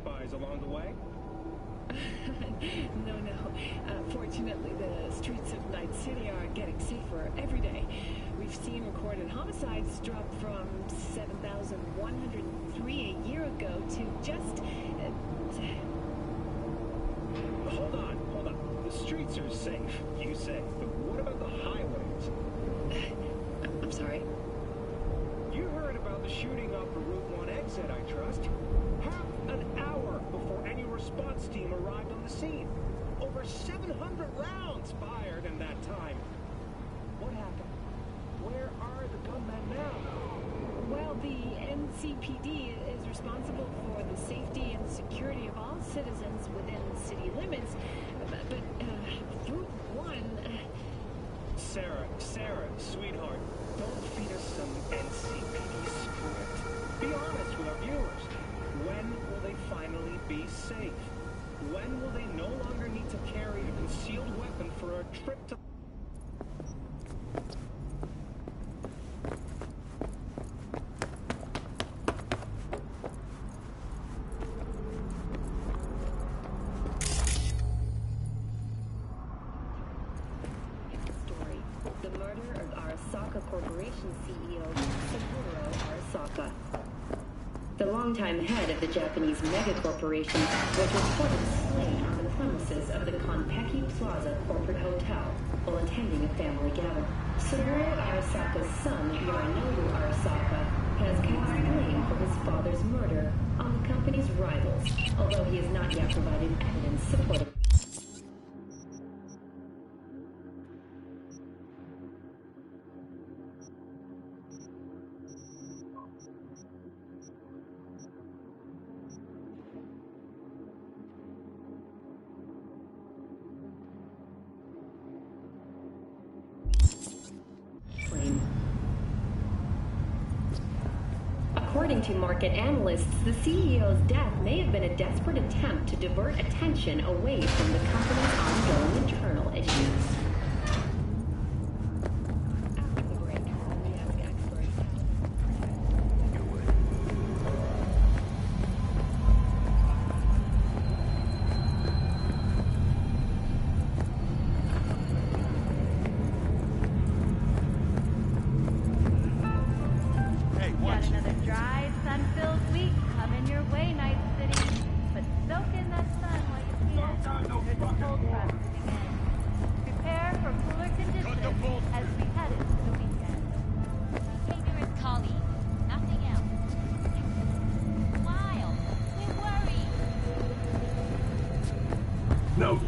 drive-bys along the way? No. Fortunately, the streets of Night City are getting safer every day. We've seen recorded homicides drop from 7,103 a year ago to just... Hold on. The streets are safe, you say, but what about the highways? I'm sorry? You heard about the shooting off the Route 1 exit, I trust. Half an hour before any response team arrived on the scene. Over 700 rounds fired in that time. What happened? Where are the gunmen now? Well, the NCPD is responsible for the safety and security of all citizens within city limits, but Route 1... Sarah, sweetheart, don't feed us some NCPD script. Be honest with our viewers. When will they finally be safe? When will they no longer need to carry a concealed weapon for a trip to... Corporation CEO Saburo Arasaka. The longtime head of the Japanese megacorporation was reported slain on the premises of the Konpeki Plaza corporate hotel while attending a family gathering. Saburo Arasaka's son, Yorinobu Arasaka, has cast blame for his father's murder on the company's rivals, although he has not yet provided evidence supporting. According to market analysts, the CEO's death may have been a desperate attempt to divert attention away from the company's ongoing internal issues. After the break, we ask experts. No,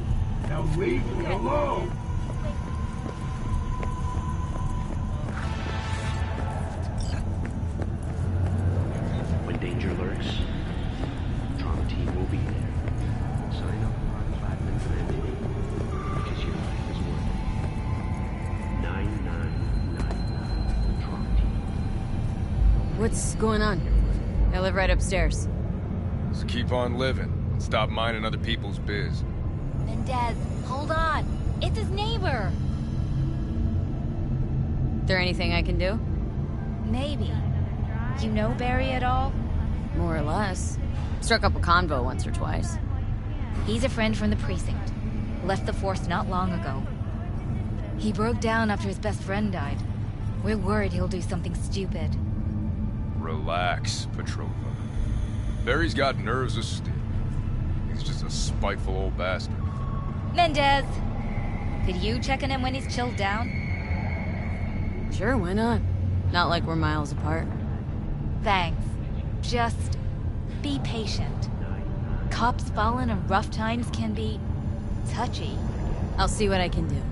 now leave me alone! When danger lurks, trauma team will be there. Sign up on Platinum Dimension because your life is worth it. 9999 Trauma Team. What's going on? I live right upstairs. So keep on living and stop minding other people's biz. Mendez, hold on. It's his neighbor. There anything I can do? Maybe. You know Barry at all? More or less. Struck up a convo once or twice. He's a friend from the precinct. Left the force not long ago. He broke down after his best friend died. We're worried he'll do something stupid. Relax, Petrova. Barry's got nerves of steel. He's just a spiteful old bastard. Mendez! Could you check on him when he's chilled down? Sure, why not? Not like we're miles apart. Thanks. Just be patient. Cops falling in rough times can be touchy. I'll see what I can do.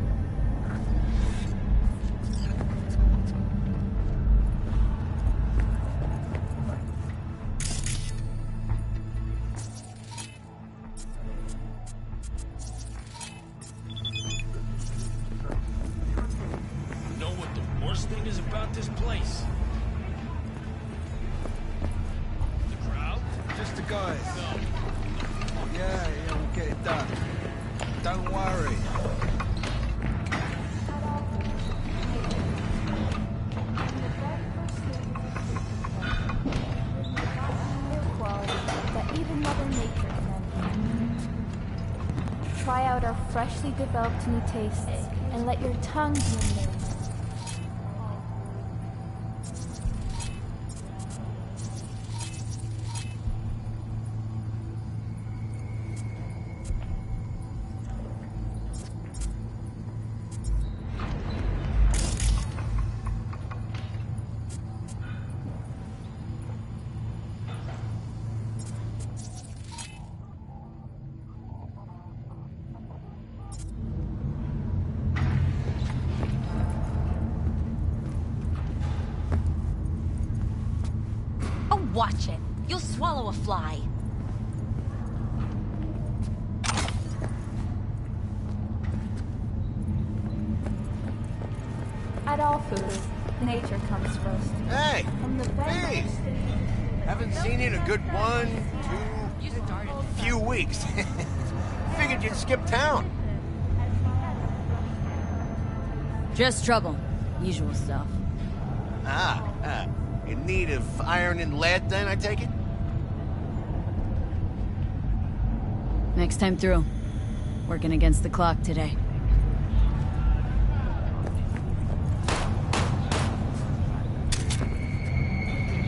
try out our freshly developed new tastes and let your tongue be in there. Watch it. You'll swallow a fly. At all foods, nature comes first. Hey! From the Hey! Haven't seen you in a good few weeks. Figured you'd skip town. Just trouble. Usual stuff. In need of iron and lead, then, I take it? Next time through. Working against the clock today.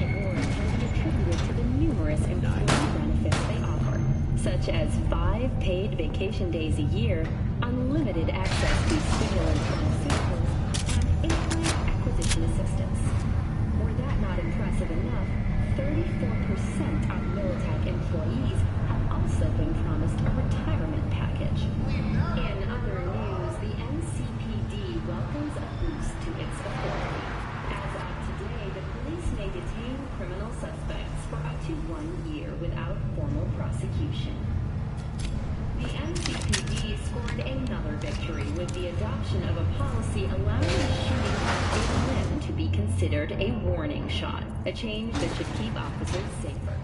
Awards can be attributed to the numerous employee benefits they offer, such as 5 paid vacation days a year, unlimited access to stimulant pharmaceuticals, and in-kind acquisition assistance. Were that not impressive enough, 34% of Militech employees have also been promised a retirement package. In other news, the NCPD welcomes a boost to its authority. As of today, the police may detain criminal suspects for up to 1 year without formal prosecution. The NCPD scored another victory with the adoption of a policy allowing the shooting of a limb to be considered a warning shot, a change that should keep officers safer.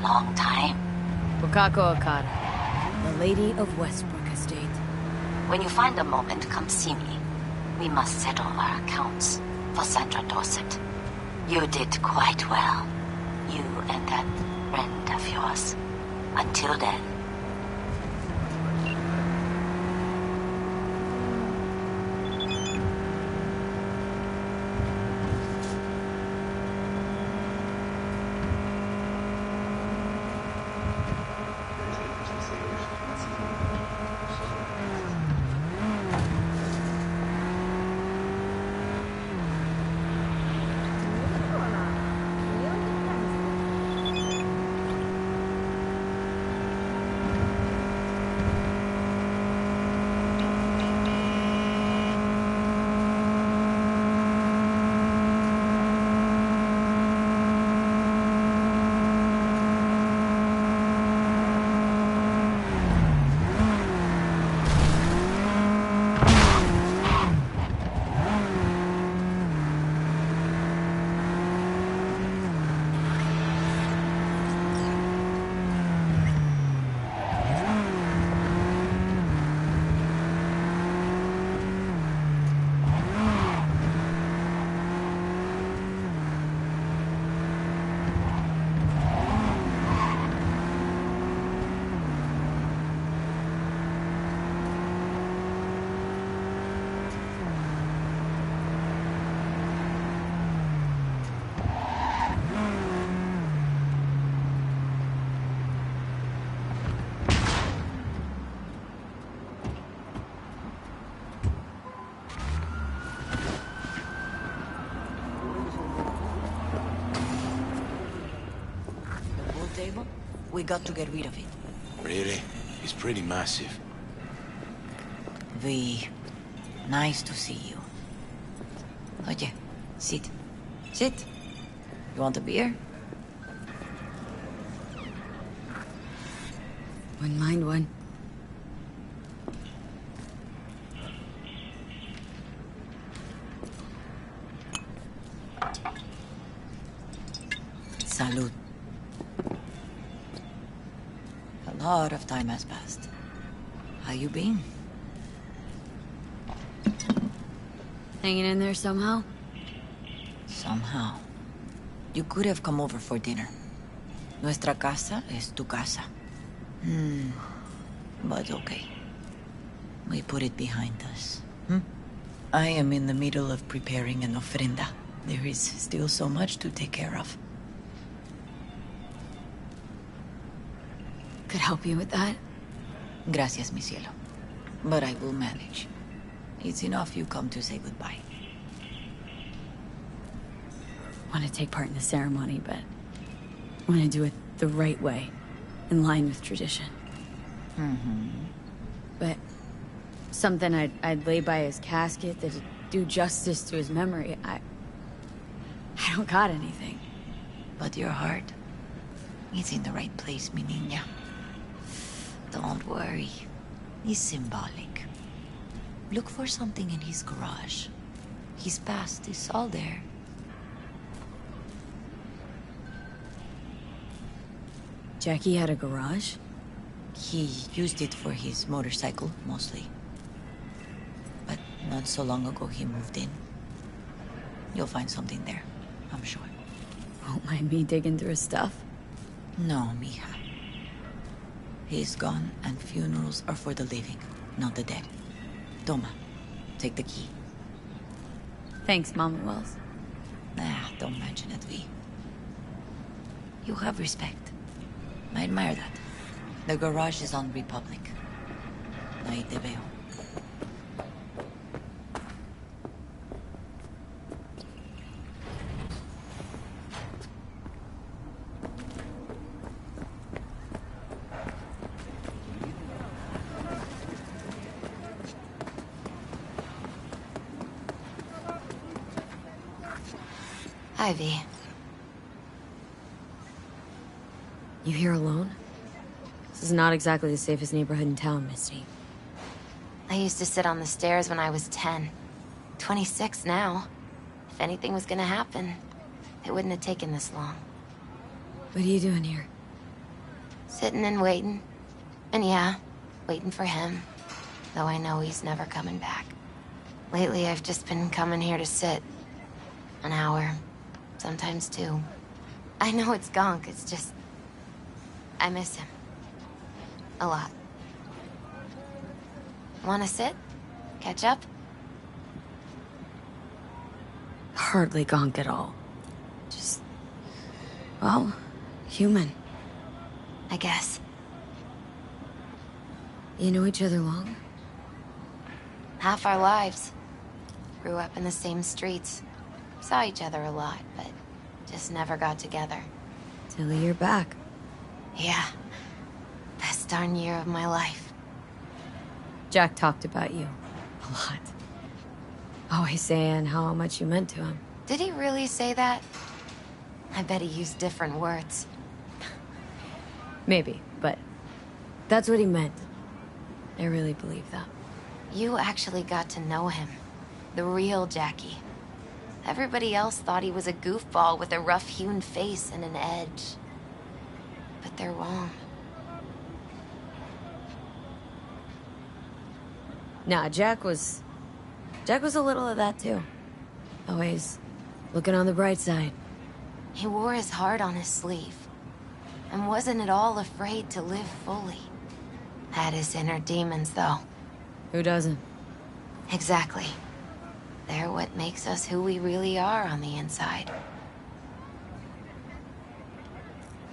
a long time. Wakako Okada, the Lady of Westbrook Estate. When you find a moment, come see me. We must settle our accounts for Sandra Dorset. You did quite well. You and that friend of yours. Until then. We got to get rid of it. Really? It's pretty massive. V, nice to see you. Oye, sit. Sit. You want a beer? Wouldn't mind one. Salud. A lot of time has passed. How you been? Hanging in there somehow? Somehow. You could have come over for dinner. Nuestra casa es tu casa. But okay. We put it behind us. I am in the middle of preparing an ofrenda. There is still so much to take care of. Could help you with that. Gracias, mi cielo. But I will manage. It's enough you come to say goodbye. I want to take part in the ceremony, but I want to do it the right way, in line with tradition. But something I'd lay by his casket that'd do justice to his memory. I don't got anything. But your heart, it's in the right place, mi niña. Don't worry. It's symbolic. Look for something in his garage. His past is all there. Jackie had a garage? He used it for his motorcycle, mostly. But not so long ago he moved in. You'll find something there, I'm sure. Won't mind me digging through his stuff? No, mija. He's gone, and funerals are for the living, not the dead. Toma, take the key. Thanks, Mama Wells. Don't mention it, V. You have respect. I admire that. The garage is on Republic. Ahí te veo. Ivy. You here alone? This is not exactly the safest neighborhood in town, Misty. I used to sit on the stairs when I was 10. 26 now. If anything was gonna happen, it wouldn't have taken this long. What are you doing here? Sitting and waiting. And yeah, waiting for him. Though I know he's never coming back. Lately, I've just been coming here to sit. An hour. Sometimes 2. I know it's gunk, it's just... I miss him. A lot. Wanna sit? Catch up? Hardly gonk at all. Just... well, human. I guess. You know each other long? Half our lives. Grew up in the same streets. Saw each other a lot, but just never got together. Till you're back. Yeah. Best darn year of my life. Jack talked about you. A lot. Always saying how much you meant to him. Did he really say that? I bet he used different words. Maybe, but that's what he meant. I really believe that. You actually got to know him. The real Jackie. Everybody else thought he was a goofball with a rough-hewn face and an edge. But they're wrong. Nah, Jack was a little of that too. Always looking on the bright side. He wore his heart on his sleeve. And wasn't at all afraid to live fully. Had his inner demons, though. Who doesn't? Exactly. They're what makes us who we really are on the inside.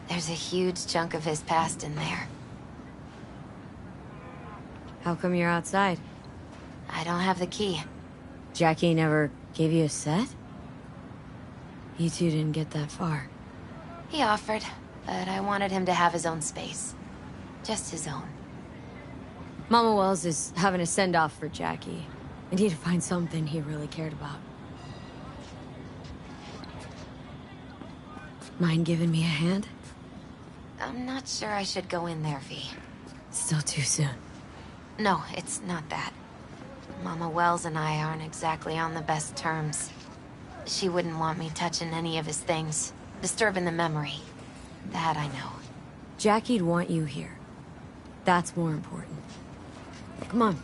There's a huge chunk of his past in there. How come you're outside? I don't have the key. Jackie never gave you a set? You two didn't get that far. He offered, but I wanted him to have his own space. Just his own. Mama Wells is having a send-off for Jackie. I need to find something he really cared about. Mind giving me a hand? I'm not sure I should go in there, V. Still too soon. No, it's not that. Mama Wells and I aren't exactly on the best terms. She wouldn't want me touching any of his things, disturbing the memory. That I know. Jackie'd want you here. That's more important. Come on.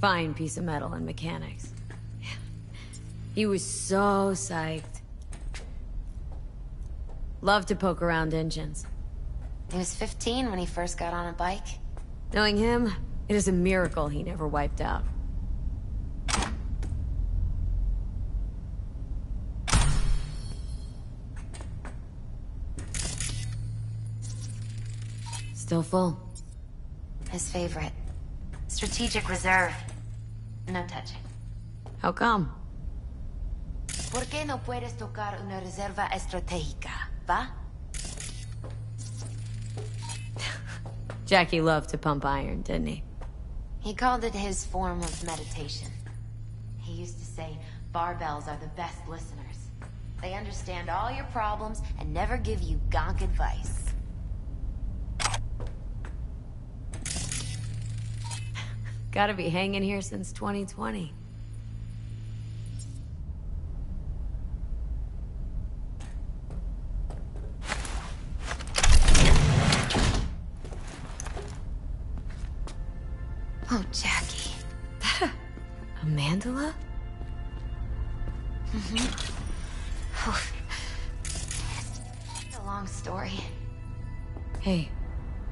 Fine piece of metal and mechanics. He was so psyched. Loved to poke around engines. He was 15 when he first got on a bike. Knowing him, it is a miracle he never wiped out. Still full. His favorite. Strategic reserve. No touching. How come? ¿Por qué no puedes tocar una reserva estratégica, va? Jackie loved to pump iron, didn't he? He called it his form of meditation. He used to say barbells are the best listeners. They understand all your problems and never give you gonk advice. Gotta be hanging here since 2020. Oh, Jackie. That a mandala? Mm-hmm. It's a long story. Hey,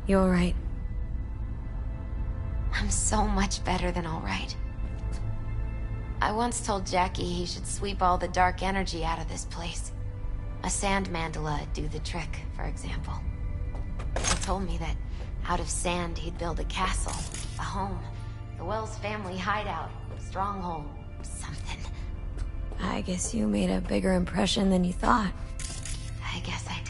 you alright? I'm so much better than all right. I once told Jackie he should sweep all the dark energy out of this place. A sand mandala would do the trick, for example. He told me that out of sand he'd build a castle, a home, the Wells family hideout, stronghold, something. I guess you made a bigger impression than you thought. I guess I did.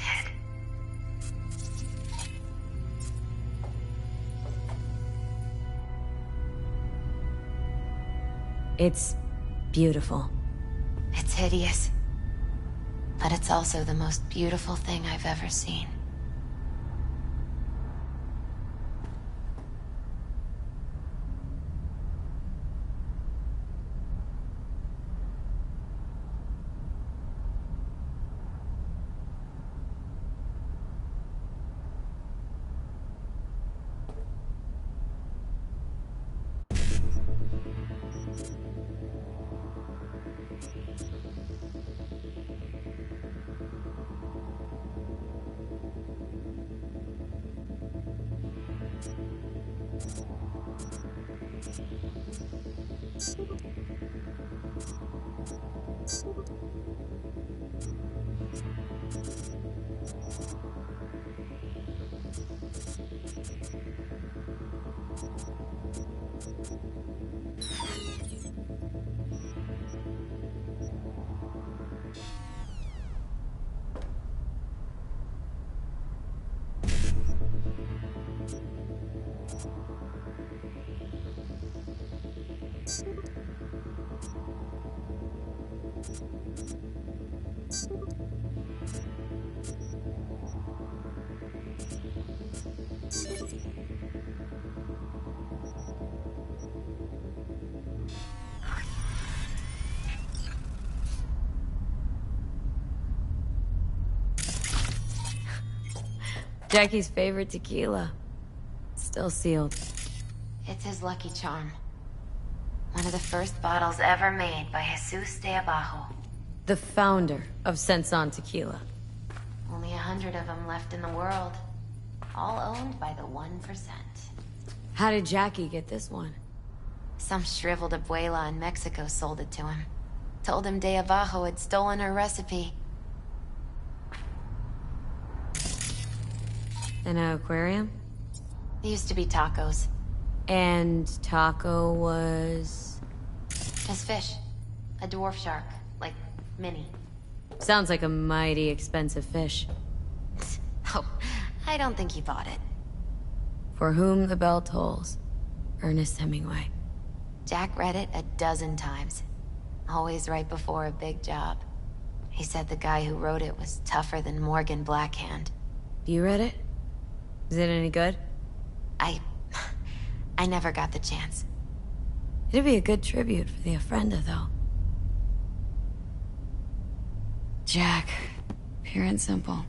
It's beautiful. It's hideous. But it's also the most beautiful thing I've ever seen. Jackie's favorite tequila. Still sealed. It's his lucky charm. One of the first bottles ever made by Jesus de Abajo. The founder of Senson Tequila. Only 100 of them left in the world. All owned by the 1%. How did Jackie get this one? Some shriveled abuela in Mexico sold it to him. Told him de Abajo had stolen her recipe. An aquarium? It used to be Taco's. And Taco was... His fish. A dwarf shark. Like, mini. Sounds like a mighty expensive fish. Oh, I don't think he bought it. For whom the bell tolls. Ernest Hemingway. Jack read it a dozen times. Always right before a big job. He said the guy who wrote it was tougher than Morgan Blackhand. You read it? Is it any good? I never got the chance. It'd be a good tribute for the ofrenda, though. Jack. Pure and simple.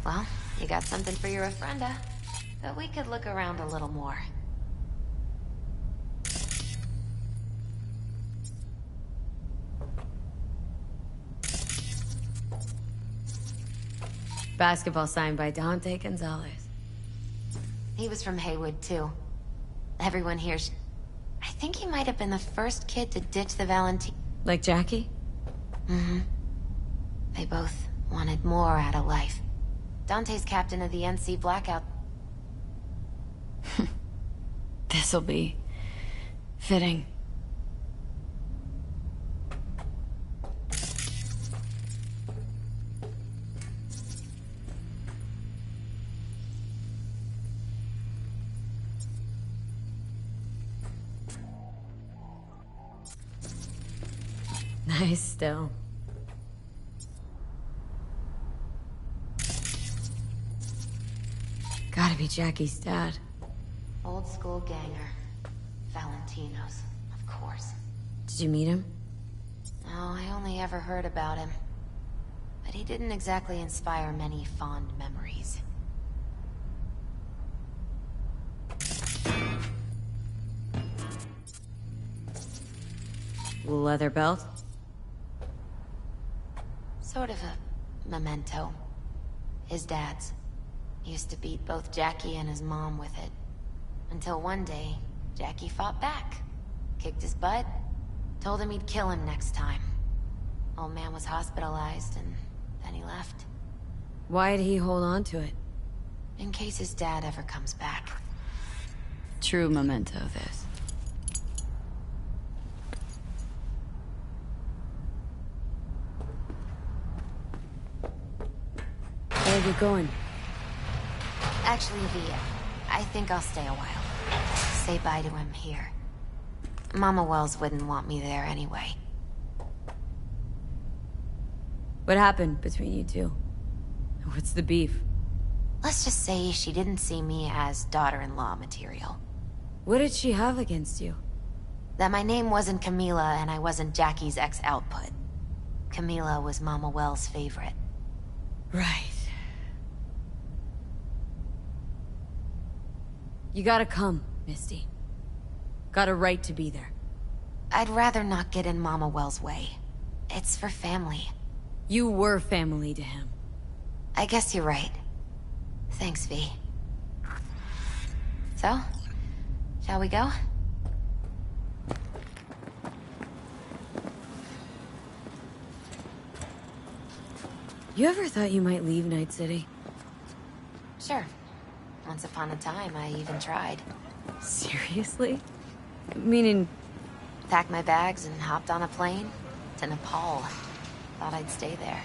Well, you got something for your ofrenda. But we could look around a little more. Basketball signed by Dante Gonzalez. He was from Haywood, too. Everyone here... I think he might have been the first kid to ditch the Valentine... Like Jackie? Mm-hmm. They both wanted more out of life. Dante's captain of the NC Blackout. This'll be... fitting. Nice still. Gotta be Jackie's dad. Old school ganger. Valentino's, of course. Did you meet him? No, I only ever heard about him. But he didn't exactly inspire many fond memories. Leather belt? Sort of a memento. His dad's. Used to beat both Jackie and his mom with it. Until one day, Jackie fought back. Kicked his butt. Told him he'd kill him next time. Old man was hospitalized and then he left. Why'd he hold on to it? In case his dad ever comes back. True memento, this. Where are you going? Actually, V, I think I'll stay a while. Say bye to him here. Mama Wells wouldn't want me there anyway. What happened between you two? What's the beef? Let's just say she didn't see me as daughter-in-law material. What did she have against you? That my name wasn't Camila and I wasn't Jackie's ex-output. Camila was Mama Wells' favorite. Right. You gotta come, Misty. Got a right to be there. I'd rather not get in Mama Wells' way. It's for family. You were family to him. I guess you're right. Thanks, V. So, shall we go? You ever thought you might leave Night City? Sure. Once upon a time, I even tried. Seriously? Meaning... Packed my bags and hopped on a plane to Nepal. Thought I'd stay there.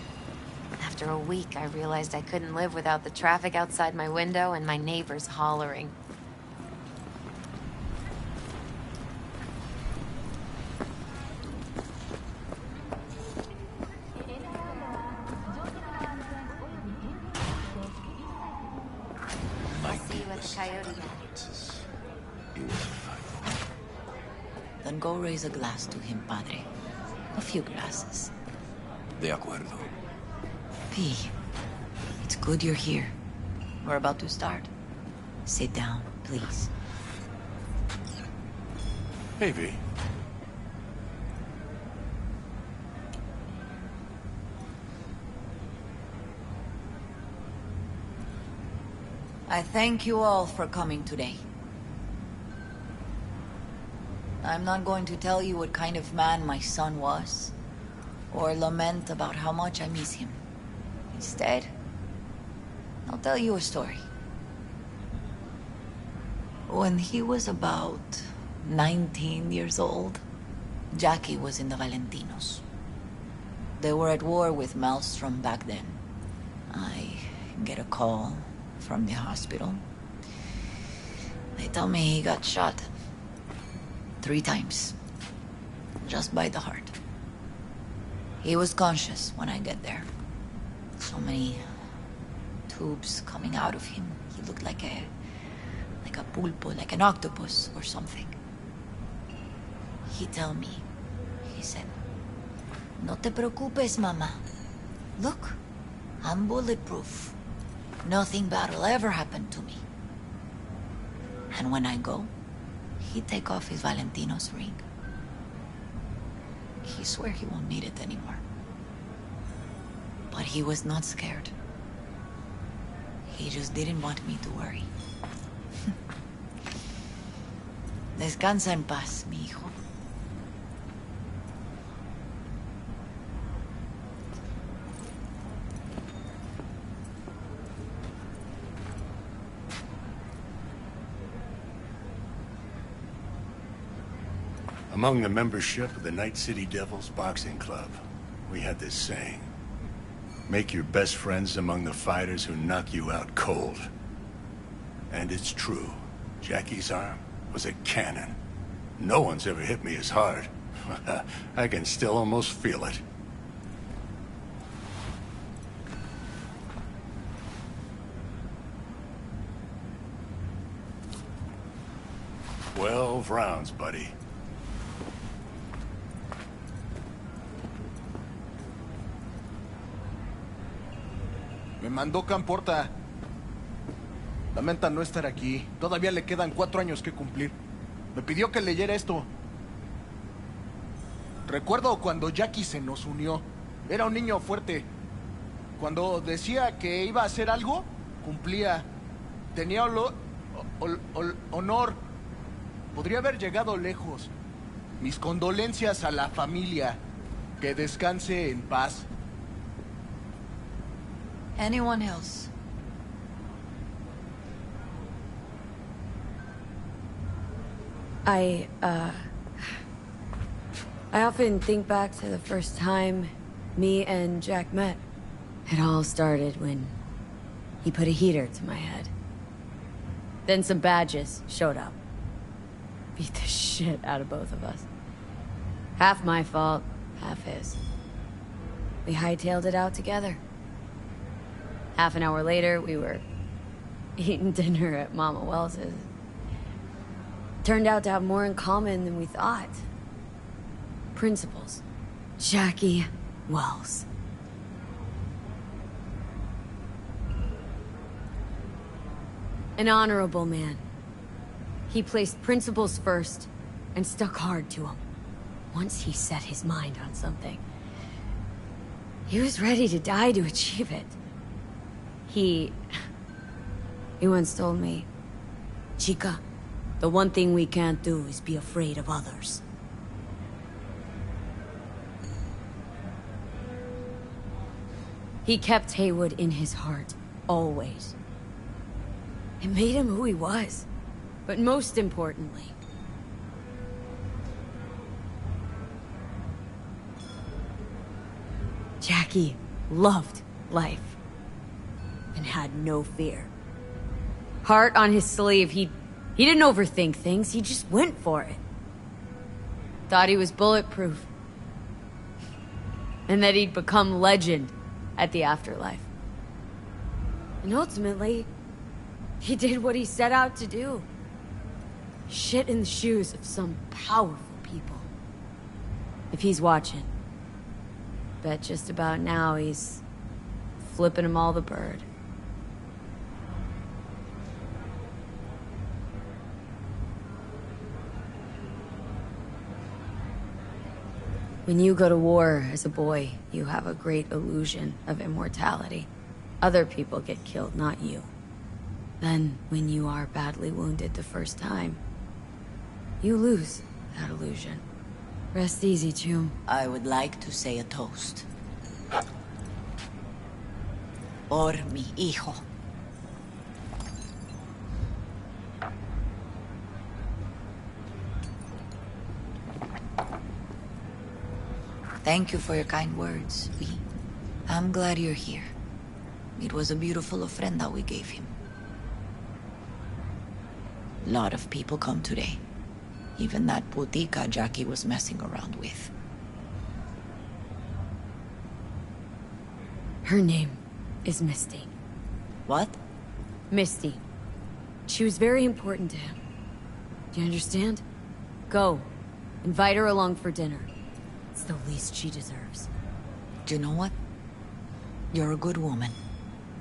After a week, I realized I couldn't live without the traffic outside my window and my neighbors hollering. I'll see you at the Coyote Den. Then go raise a glass to him, Padre. A few glasses. De acuerdo. P, it's good you're here. We're about to start. Sit down, please. Hey, V. I thank you all for coming today. I'm not going to tell you what kind of man my son was, or lament about how much I miss him. Instead, I'll tell you a story. When he was about 19 years old, Jackie was in the Valentinos. They were at war with Maelstrom back then. I get a call from the hospital. They tell me he got shot 3 times, just by the heart. He was conscious when I get there. So many tubes coming out of him. He looked like a pulpo, like an octopus or something. He tell me, he said, "No te preocupes, mama. Look, I'm bulletproof. Nothing bad will ever happen to me." And when I go, he take off his Valentino's ring. He swear he won't need it anymore. But he was not scared. He just didn't want me to worry. Descansa en paz, mi hijo. Among the membership of the Night City Devils Boxing Club, we had this saying. Make your best friends among the fighters who knock you out cold. And it's true. Jackie's arm was a cannon. No one's ever hit me as hard. I can still almost feel it. "12 rounds, buddy." Me mandó Camporta. Lamenta no estar aquí. Todavía le quedan 4 años que cumplir. Me pidió que leyera esto. Recuerdo cuando Jackie se nos unió. Era un niño fuerte. Cuando decía que iba a hacer algo, cumplía. Tenía honor. Podría haber llegado lejos. Mis condolencias a la familia. Que descanse en paz. Anyone else? I often think back to the first time me and Jack met. It all started when he put a heater to my head. Then some badges showed up. beat the shit out of both of us. Half my fault, half his. We hightailed it out together. Half an hour later, we were eating dinner at Mama Wells's. Turned out to have more in common than we thought. Principles. Jackie Wells. An honorable man. He placed principles first and stuck hard to them. Once he set his mind on something, he was ready to die to achieve it. He once told me, "Chica, the one thing we can't do is be afraid of others." He kept Haywood in his heart, always. It made him who he was. But most importantly, Jackie loved life and had no fear. Heart on his sleeve, he didn't overthink things, he just went for it. Thought he was bulletproof. And that he'd become legend at the afterlife. And ultimately, he did what he set out to do. Shit in the shoes of some powerful people. If he's watching, bet just about now he's flipping them all the bird. When you go to war as a boy, you have a great illusion of immortality. Other people get killed, not you. Then, when you are badly wounded the first time, you lose that illusion. Rest easy, Chum. I would like to say a toast. Por mi hijo. Thank you for your kind words, V. I'm glad you're here. It was a beautiful ofrenda we gave him. Lot of people come today. Even that putica Jackie was messing around with. Her name is Misty. What? Misty. She was very important to him. Do you understand? Go. Invite her along for dinner. It's the least she deserves. Do you know what? You're a good woman.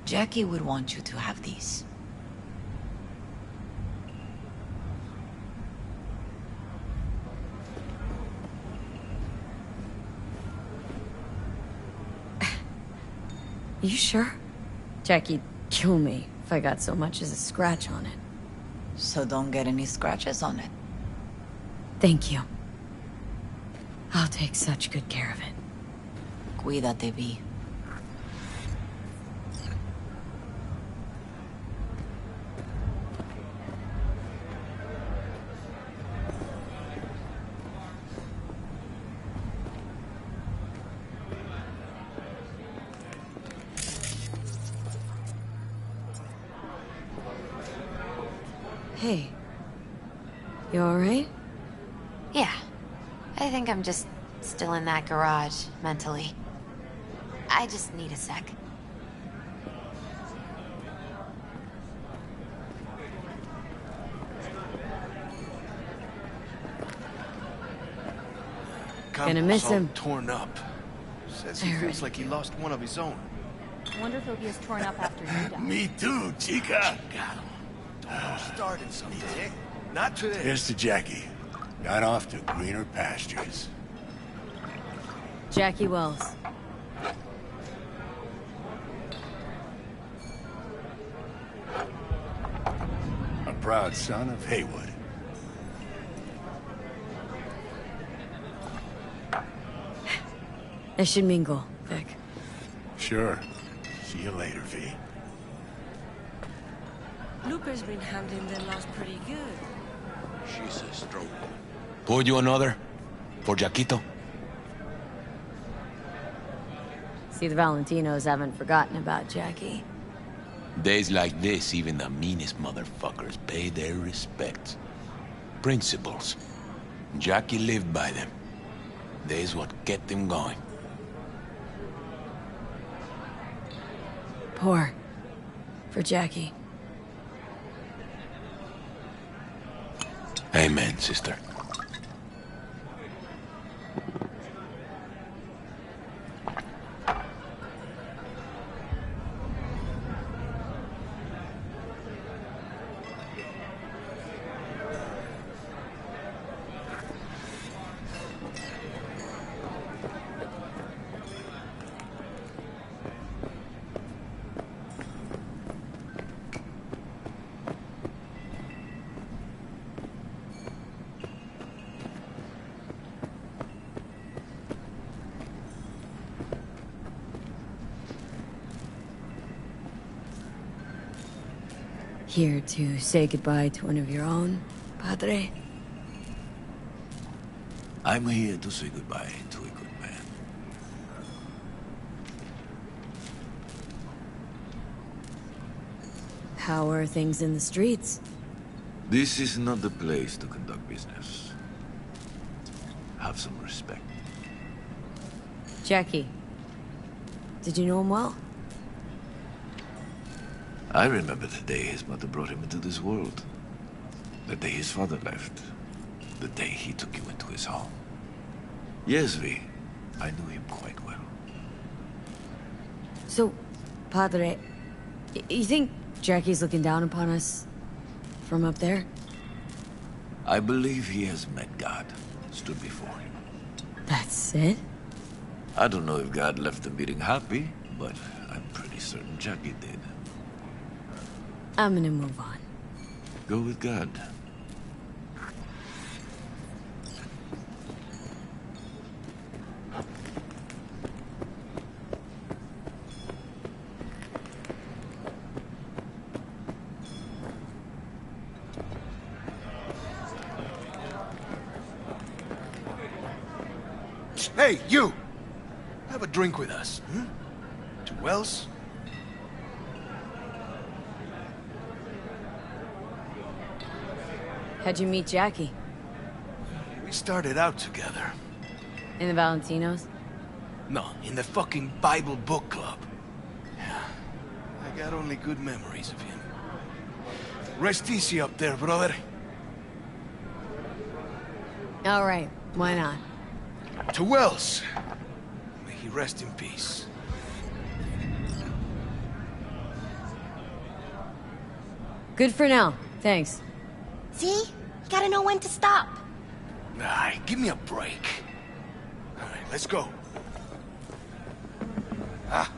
Jackie would want you to have these. You sure? Jackie'd kill me if I got so much as a scratch on it. So don't get any scratches on it. Thank you. I'll take such good care of it. Cuídate, V. Hey. You alright? Yeah. I think I'm just still in that garage, mentally. I just need a sec. Gonna miss him. Torn up. Says he feels like he lost one of his own. I wonder if he'll be as torn up after you die. Me too, chica. Got him. Don't started something, eh? Not today. Here's to Jackie. Got off to greener pastures. Jackie Wells. A proud son of Haywood. I should mingle, Vic. Sure. See you later, V. Lupe's been handling the loss pretty good. She's a strong one. Pour you another? For Jaquito? See, the Valentinos haven't forgotten about Jackie. Days like this, even the meanest motherfuckers pay their respects. principles. Jackie lived by them. That's what kept him going. Pour. For Jackie. Amen, sister. Here to say goodbye to one of your own, Padre? I'm here to say goodbye to a good man. How are things in the streets? This is not the place to conduct business. Have some respect. Jackie. Did you know him well? I remember the day his mother brought him into this world. The day his father left. The day he took you into his home. Yes, V. I knew him quite well. So, Padre, you think Jackie's looking down upon us from up there? I believe he has met God, stood before him. That's it? I don't know if God left the meeting happy, but I'm pretty certain Jackie did. I'm gonna move on. Go with God. Hey, you! Have a drink with us, hmm? 2 Wells? How'd you meet Jackie? We started out together. In the Valentinos? No, in the fucking Bible book club. Yeah, I got only good memories of him. Rest easy up there, brother. All right, why not? 2 Wells. May he rest in peace. Good for now, thanks. See? You gotta know when to stop. Nah, give me a break. All right, let's go. Ah.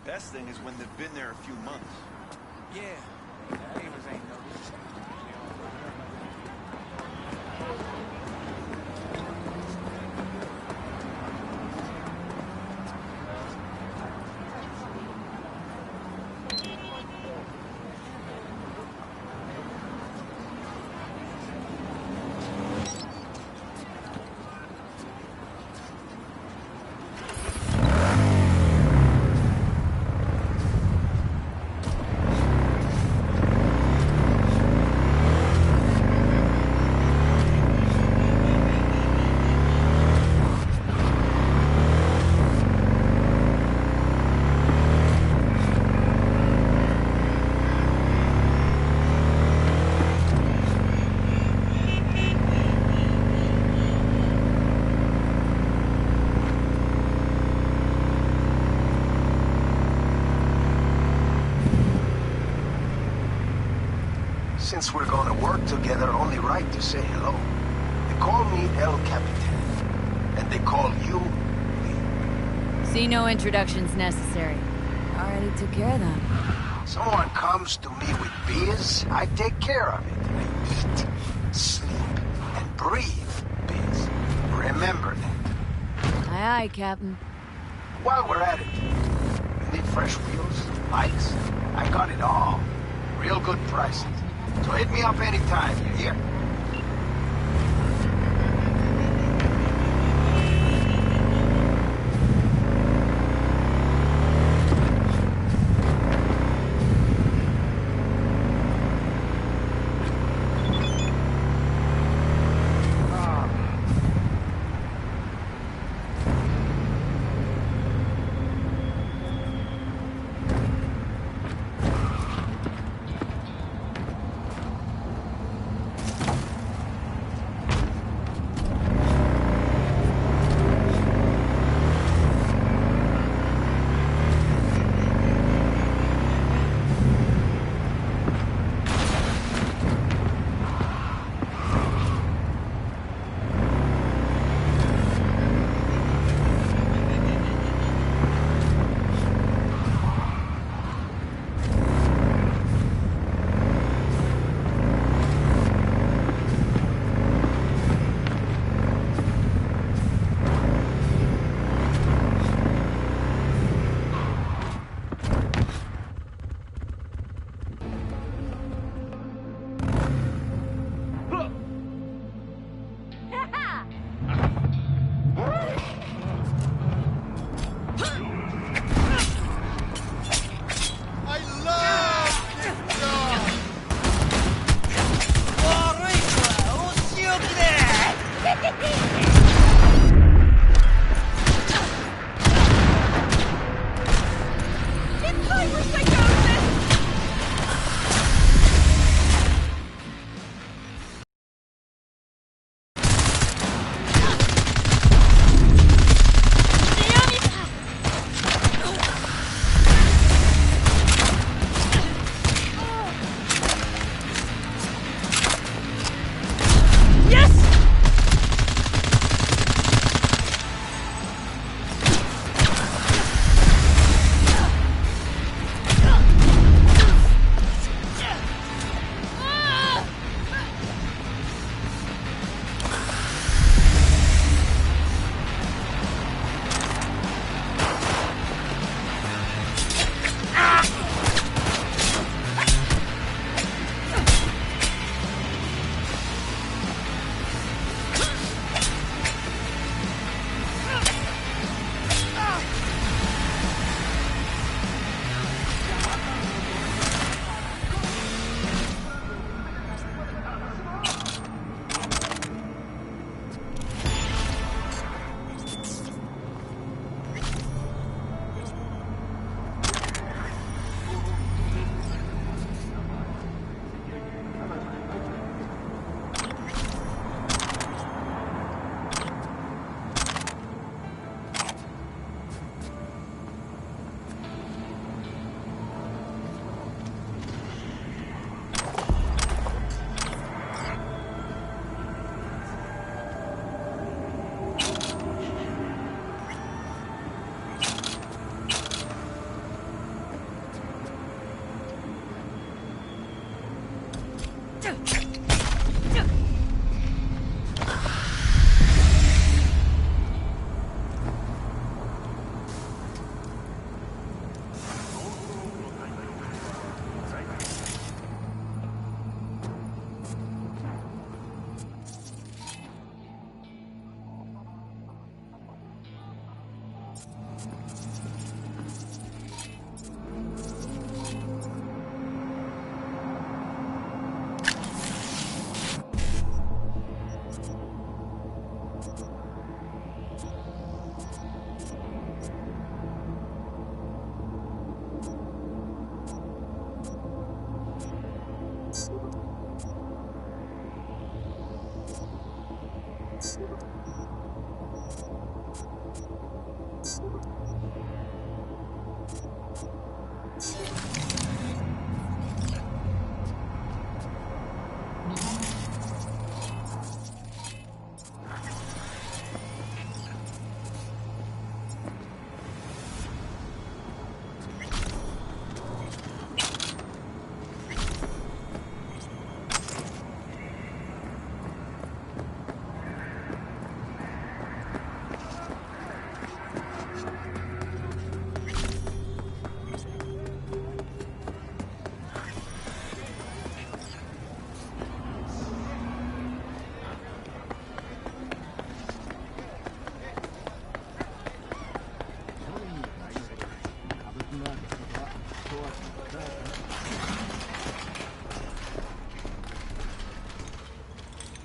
Best thing is when they've been there a few months. Yeah. Neighbors ain't noticed. Since we're gonna work together, only right to say hello. They call me El Capitan, and they call you Lee. See, no introductions necessary. Already took care of that. Someone comes to me with biz, I take care of it. I eat, sleep, and breathe biz. Remember that. Aye, aye, Captain. While we're at it, you need fresh wheels, lights? I got it all. Real good prices. So hit me up anytime, you hear?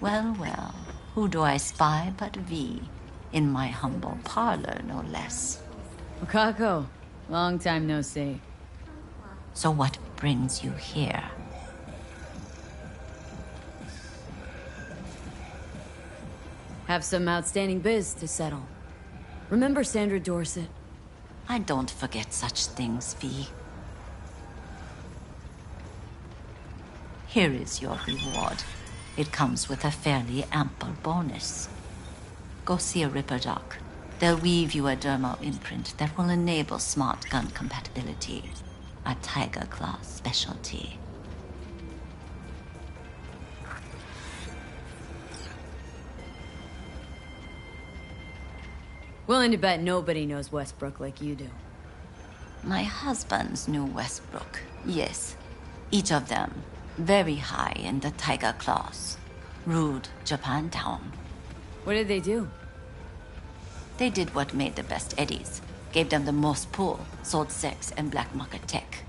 Well, well, who do I spy but V? In my humble parlor, no less. Wakako, long time no see. So what brings you here? Have some outstanding biz to settle. Remember Sandra Dorset? I don't forget such things, V. Here is your reward. It comes with a fairly ample bonus. Go see a Ripper Doc. They'll weave you a dermal imprint that will enable smart gun compatibility. A Tiger Claw specialty. Willing to bet nobody knows Westbrook like you do. My husbands knew Westbrook, yes. Each of them very high in the Tiger Claws. Ruled Japantown. What did they do? They did what made the best eddies. Gave them the most pull, sold sex and black market tech.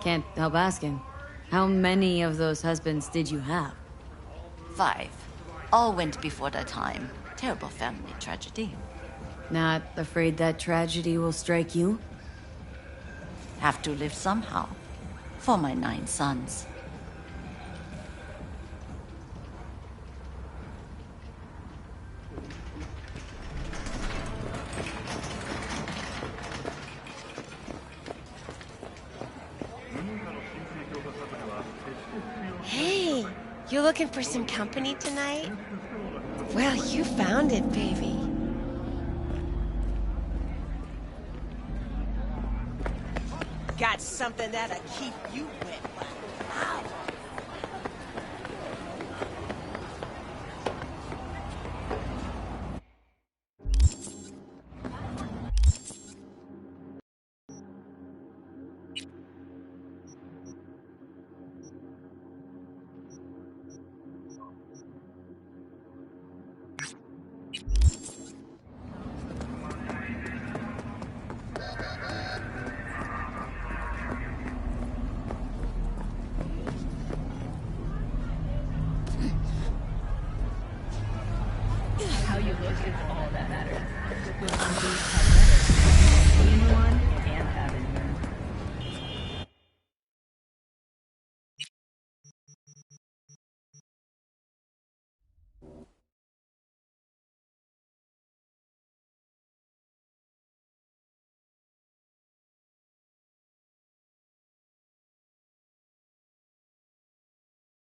Can't help asking. How many of those husbands did you have? 5. All went before their time. Terrible family tragedy. Not afraid that tragedy will strike you? Have to live somehow. For my 9 sons. Hey, you looking for some company tonight? Well, you found it, baby. Got something that'll keep you wet. Wow. How you look is all that matters.